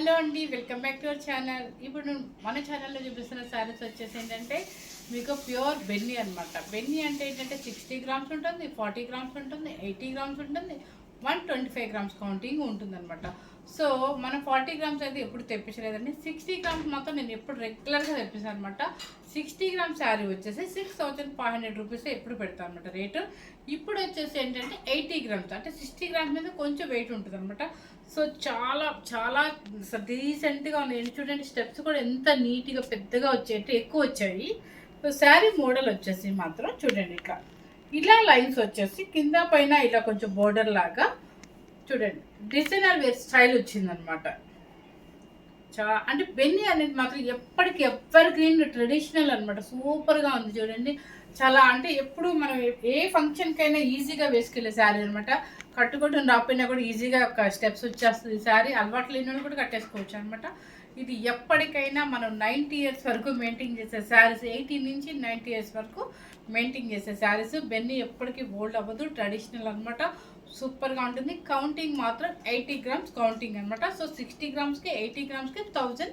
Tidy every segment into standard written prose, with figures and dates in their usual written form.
Hello అండి, welcome back to our channel. ఇప్పుడు మన ఛానల్లో చూపిస్తున్న శారీస్ వచ్చేసి ఏంటంటే మీకు ప్యూర్ బెన్నీ అనమాట. బెన్నీ అంటే ఏంటంటే 60 గ్రామ్స్ ఉంటుంది, 40 గ్రామ్స్ ఉంటుంది, 80 గ్రామ్స్ ఉంటుంది, 125 గ్రామ్స్ కౌంటింగ్ ఉంటుంది అనమాట. సో మనం 40 గ్రామ్స్ అయితే ఎప్పుడు తెప్పించలేదండి. 60 గ్రామ్స్ మాత్రం నేను ఎప్పుడు రెగ్యులర్గా తెప్పిస్తాను అనమాట. 60 గ్రామ్స్ శారీ వచ్చేసి 6500 రూపీస్ ఎప్పుడు పెడతాను అనమాట రేటు. ఇప్పుడు వచ్చేసి ఏంటంటే 80 గ్రామ్స్ అంటే 60 గ్రామ్స్ మీద కొంచెం వెయిట్ ఉంటుంది అనమాట. సో చాలా చాలా రీసెంట్గా ఉన్నాయి చూడండి. స్టెప్స్ కూడా ఎంత నీట్గా పెద్దగా వచ్చాయి, ఎక్కువ వచ్చాయి. సో శారీ మోడల్ వచ్చేసి మాత్రం చూడండి, ఇలా లైన్స్ వచ్చేసి కింద పైన ఇలా కొంచెం బోర్డర్ లాగా చూడండి, డిజైనర్ వేర్ స్టైల్ వచ్చిందనమాట. అంటే బెన్నీ అనేది మాత్రం ఎప్పటికీ ఎవర్ గ్రీన్ ట్రెడిషనల్ అనమాట. సూపర్గా ఉంది చూడండి. చాలా అంటే ఎప్పుడు మనం ఏ ఫంక్షన్కైనా ఈజీగా వేసుకెళ్ళే శారీ అనమాట. కట్టుకోవడం రాకపోయినా కూడా ఈజీగా ఒక స్టెప్స్ వచ్చేస్తుంది. శారీ అలవాటు లేని కూడా కట్టేసుకోవచ్చు అనమాట. ఇది ఎప్పటికైనా మనం 90 ఇయర్స్ వరకు మెయింటైన్ చేసే శారీస్, 80 నుంచి 90 ఇయర్స్ వరకు మెయింటైన్ చేసే శారీస్. బెన్నీ ఎప్పటికీ ఓల్డ్ అవ్వదు, ట్రెడిషనల్ అనమాట. సూపర్గా ఉంటుంది. కౌంటింగ్ మాత్రం 80 గ్రామ్స్ కౌంటింగ్ అనమాట. సో 60 గ్రామ్స్కి 80 గ్రామ్స్కి 1000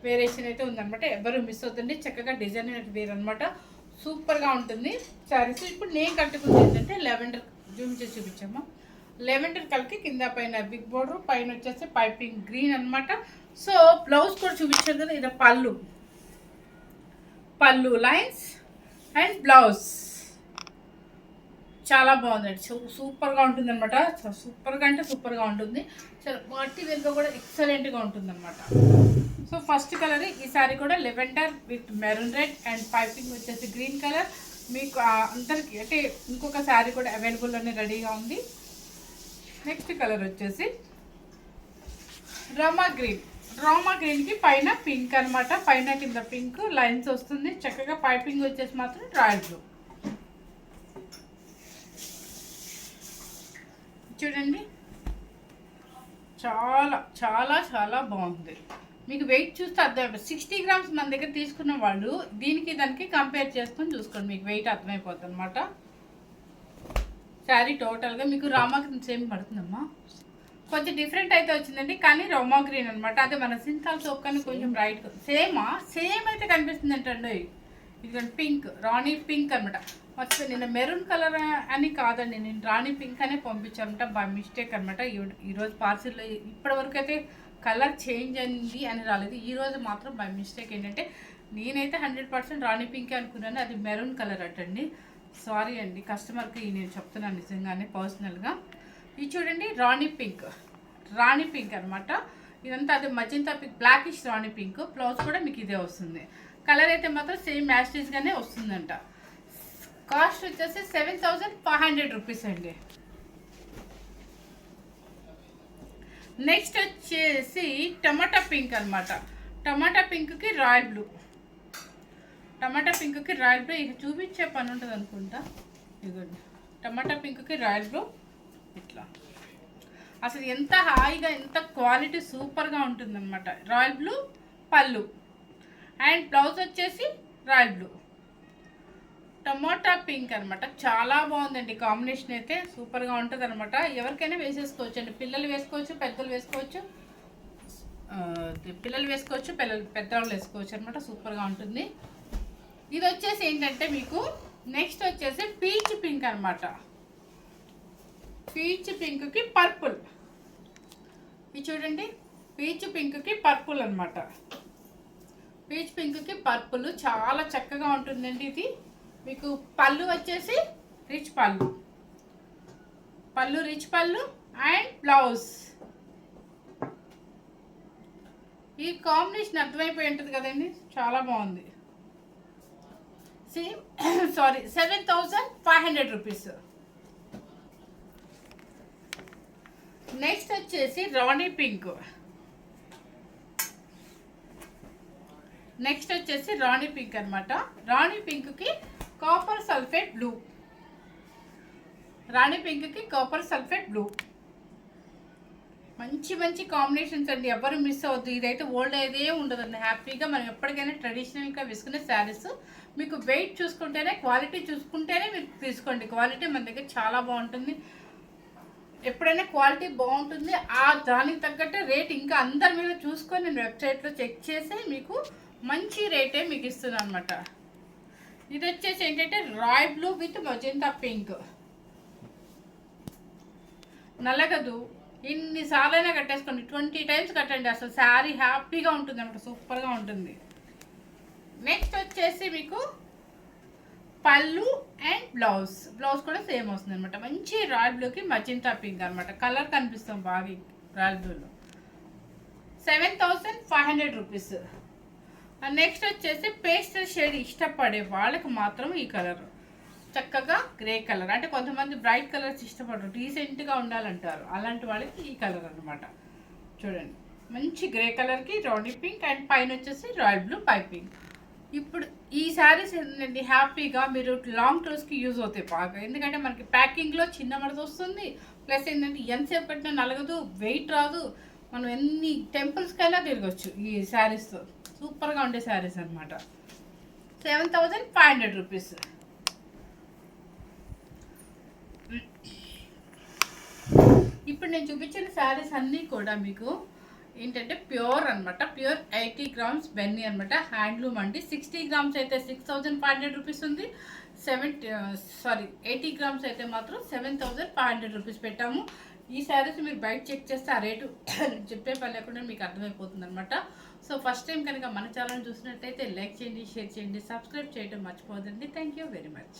వేరియేషన్ అయితే ఉందన్నమాట. ఎవరు మిస్ అవుతుంది. చక్కగా డిజైనర్ వేర్ అనమాట. సూపర్గా ఉంటుంది శారీస్. ఇప్పుడు నేను కట్టుకుంది ఏంటంటే లెవెండర్, జూమ్ చేసి చూపించామా, లెవెండర్ కలర్కి కింద పైన బిగ్ బోర్డర్, పైన వచ్చేసి పైపింగ్ గ్రీన్ అనమాట. సో బ్లౌజ్ కూడా చూపించారు కదా, ఇది పళ్ళు లైన్స్ అండ్ బ్లౌజ్ చాలా బాగుందండి. సూపర్గా ఉంటుంది అనమాట. సూపర్గా అంటే సూపర్గా ఉంటుంది. చాలా పార్టీ వేర్గా కూడా ఎక్సలెంట్గా ఉంటుంది అనమాట. సో ఫస్ట్ కలర్ ఈ సారీ కూడా lavender with maroon red and piping వచ్చేసి గ్రీన్ కలర్. మీకు అందరికి అంటే ఇంకొక శారీ కూడా అవైలబుల్లోనే రెడీగా ఉంది. నెక్స్ట్ కలర్ వచ్చేసి రామా గ్రీన్కి పైన పింక్ అనమాట. పైన కింద పింక్ లైన్స్ వస్తుంది. చక్కగా పైపింగ్ వచ్చేసి మాత్రం రాయల్ బ్లూ చూడండి. చాలా చాలా చాలా బాగుంది. మీకు వెయిట్ చూస్తే అర్థం, 60 గ్రామ్స్ మన దగ్గర తీసుకున్న వాళ్ళు దీనికి దానికి కంపేర్ చేసుకొని చూసుకోండి, మీకు వెయిట్ అర్థమైపోతుంది అనమాట. శారీ టోటల్గా మీకు రామా గ్రీన్ సేమ్ పడుతుందమ్మా. కొంచెం డిఫరెంట్ అయితే వచ్చిందండి, కానీ రామా గ్రీన్ అనమాట. అదే మన సింథాల్ సోప్ కానీ కొంచెం రైట్ సేమ్ అయితే కనిపిస్తుంది అంటండి. ఇది పింక్, రాణి పింక్ అనమాట. మర్చిపోయి నిన్న మెరూన్ కలర్ అని కాదండి, నేను రాణి పింక్ అనే పంపించానమాట బై మిస్టేక్ అనమాట. ఈరోజు పార్సిల్లో ఇప్పటివరకు అయితే కలర్ చేంజ్ అయింది అని రాలేదు. ఈరోజు మాత్రం బై మిస్టేక్ ఏంటంటే నేనైతే 100% రాణి పింక్ అనుకున్నాను, అది మెరూన్ కలర్ అటండి. సారీ అండి, కస్టమర్కి నేను చెప్తున్నాను నిజంగానే పర్సనల్గా. ఇది చూడండి, రాణి పింక్ అనమాట. ఇదంతా అది మజంతా పింక్, బ్లాకిష్ రాణి పింక్. బ్లౌజ్ కూడా మీకు ఇదే వస్తుంది. కలర్ అయితే మాత్రం సేమ్ మ్యాచ్గానే వస్తుందంట. కాస్ట్ వచ్చేసి 7500 రూపీస్ అండి. నెక్స్ట్ వచ్చేసి టమాటా పింక్ అనమాట. టమాటా పింక్కి రాయల్ బ్లూ ఇక చూపించే పని ఉంటుంది అనుకుంటా. ఇదిగోండి, టమాటా పింక్కి రాయల్ బ్లూ ఇట్లా. అసలు ఎంత హాయిగా, ఎంత క్వాలిటీ సూపర్గా ఉంటుందన్నమాట. రాయల్ బ్లూ పళ్ళు అండ్ బ్లౌజ్ వచ్చేసి రాయల్ బ్లూ, టమోటా పింక్ అనమాట. చాలా బాగుందండి కాంబినేషన్ అయితే. సూపర్గా ఉంటుంది అనమాట. ఎవరికైనా వేసేసుకోవచ్చు అండి. పిల్లలు వేసుకోవచ్చు, పెద్దలు వేసుకోవచ్చు, పెద్దవాళ్ళు వేసుకోవచ్చు అనమాట. సూపర్గా ఉంటుంది. ఇది వచ్చేసి ఏంటంటే మీకు నెక్స్ట్ వచ్చేసి పీచ్ పింక్ అనమాట. పీచ్ పింక్కి పర్పుల్. ఇది చూడండి, పీచ్ పింక్కి పర్పుల్ అనమాట. పీచ్ పింక్కి పర్పుల్ చాలా చక్కగా ఉంటుందండి. ఇది మీకు పళ్ళు వచ్చేసి రిచ్ పళ్ళు అండ్ బ్లౌజ్. ఈ కాంబినేషన్ అర్థమైపోయి ఉంటుంది కదండి, చాలా బాగుంది. 7500 రూపీస్. నెక్స్ట్ వచ్చేసి రాణి పింక్. అనమాట. రాణి పింక్కి కాపర్ సల్ఫేట్ బ్లూ. మంచి కాంబినేషన్స్ అండి. ఎవరు మిస్ అవుతుంది. ఇదైతే ఓల్డ్ అయితే ఉండదండి. హ్యాపీగా మనం ఎప్పటికైనా ట్రెడిషనల్గా వేసుకునే శారీస్. మీకు వెయిట్ చూసుకుంటేనే, క్వాలిటీ చూసుకుంటేనే మీరు తీసుకోండి. క్వాలిటీ మన దగ్గర చాలా బాగుంటుంది. ఎప్పుడైనా క్వాలిటీ బాగుంటుంది, ఆ దానికి తగ్గట్టు రేట్ ఇంకా అందరి మీద చూసుకొని నేను వెబ్సైట్లో చెక్ చేసి మీకు మంచి రేటే మీకు ఇస్తున్నాను అనమాట. ఇది వచ్చేసి ఏంటంటే royal blue with magenta pink. నల్లగదు, ఇన్నిసార్లైనా కట్టేసుకోండి, 20 టైమ్స్ కట్టండి, అసలు శారీ హ్యాపీగా ఉంటుంది అనమాట, సూపర్గా ఉంటుంది. నెక్స్ట్ వచ్చేసి మీకు పళ్ళు అండ్ బ్లౌజ్ కూడా సేమ్ వస్తుంది అనమాట. మంచి రాయల్ బ్లూకి మజెంటా పింక్ అనమాట, కలర్ కనిపిస్తాం బాగా రాయల్ బ్లూలో. 7500 రూపీస్. నెక్స్ట్ వచ్చేసి పేస్టల్ షేడ్ ఇష్టపడే వాళ్ళకి మాత్రం ఈ కలర్, చక్కగా గ్రే కలర్. అంటే కొంతమంది బ్రైట్ కలర్స్ ఇష్టపడరు, డీసెంట్గా ఉండాలంటారు, అలాంటి వాళ్ళకి ఈ కలర్ అనమాట. చూడండి, మంచి గ్రే కలర్కి రౌండీ పింక్ అండ్ పైన వచ్చేసి రాయల్ బ్లూ పైపింగ్. ఇప్పుడు ఈ శారీస్ ఏంటండి హ్యాపీగా మీరు లాంగ్ టూర్స్కి యూజ్ అవుతాయి బాగా, ఎందుకంటే మనకి ప్యాకింగ్లో చిన్న మడత వస్తుంది, ప్లస్ ఏంటంటే ఎంతసేపు పెట్టినా నలగదు, వెయిట్ రాదు, మనం ఎన్ని టెంపుల్స్కైనా తిరగచ్చు ఈ శారీస్తో. సూపర్గా ఉండే శారీస్ అనమాట. 7500 రూపీస్. ఇప్పుడు నేను చూపించిన శారీస్ అన్నీ కూడా మీకు ఏంటంటే ప్యూర్ అనమాట, ప్యూర్ 80 గ్రామ్స్ బెన్నీ అనమాట, హ్యాండ్లూమ్ అండి. 60 గ్రామ్స్ అయితే 6500 రూపీస్ ఉంది, 80 గ్రామ్స్ అయితే మాత్రం 7500 రూపీస్ పెట్టాము. ఈ శారీస్ మీరు బయట చెక్ చేస్తే ఆ రేటు చెప్పే పని లేకుండా మీకు అర్థమైపోతుంది అనమాట. సో ఫస్ట్ టైం కనుక మన ఛానల్ చూసినట్టయితే లైక్ చేయండి, షేర్ చేయండి, సబ్స్క్రైబ్ చేయడం మర్చిపోదండి. Thank you very much.